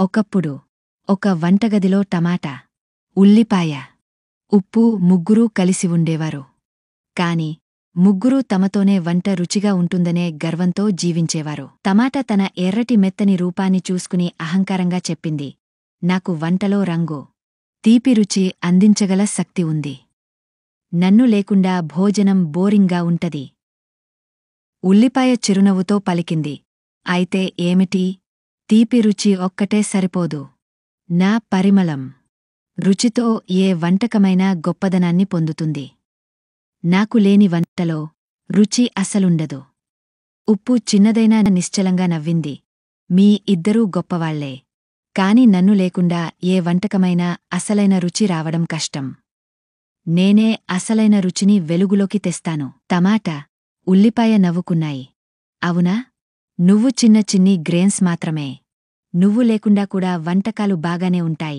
ఒకప్పుడు ఒక వంటగదిలో టమాటా, ఉల్లిపాయ, ఉప్పు ముగ్గురూ కలిసి ఉండేవారు. కాని ముగ్గురూ తమతోనే వంట రుచిగా ఉంటుందనే గర్వంతో జీవించేవారు. టమాటా తన ఎర్రటి మెత్తని రూపాన్ని చూసుకుని అహంకారంగా చెప్పింది, నాకు వంటలో రంగు, తీపి రుచి అందించగల శక్తి ఉంది. నన్ను లేకుండా భోజనం బోరింగ్గా ఉంటది. ఉల్లిపాయ చిరునవ్వుతో పలికింది, అయితే ఏమిటి? తీపి రుచి ఒక్కటే సరిపోదు. నా పరిమళం రుచితో ఏ వంటకమైనా గొప్పదనాన్ని పొందుతుంది. నాకు లేని వంటలో రుచి అసలుండదు. ఉప్పు చిన్నదైనా నిశ్చలంగా నవ్వింది, మీ ఇద్దరూ గొప్పవాళ్లే. కాని నన్ను లేకుండా ఏ వంటకమైనా అసలైన రుచి రావడం కష్టం. నేనే అసలైన రుచిని వెలుగులోకి తెస్తాను. టమాటా, ఉల్లిపాయ నవ్వుకున్నాయి. అవునా? నువ్వు చిన్న చిన్ని గ్రెయిన్స్ మాత్రమే. నువ్వు లేకుండా కూడా వంటకాలు బాగానే ఉంటాయి.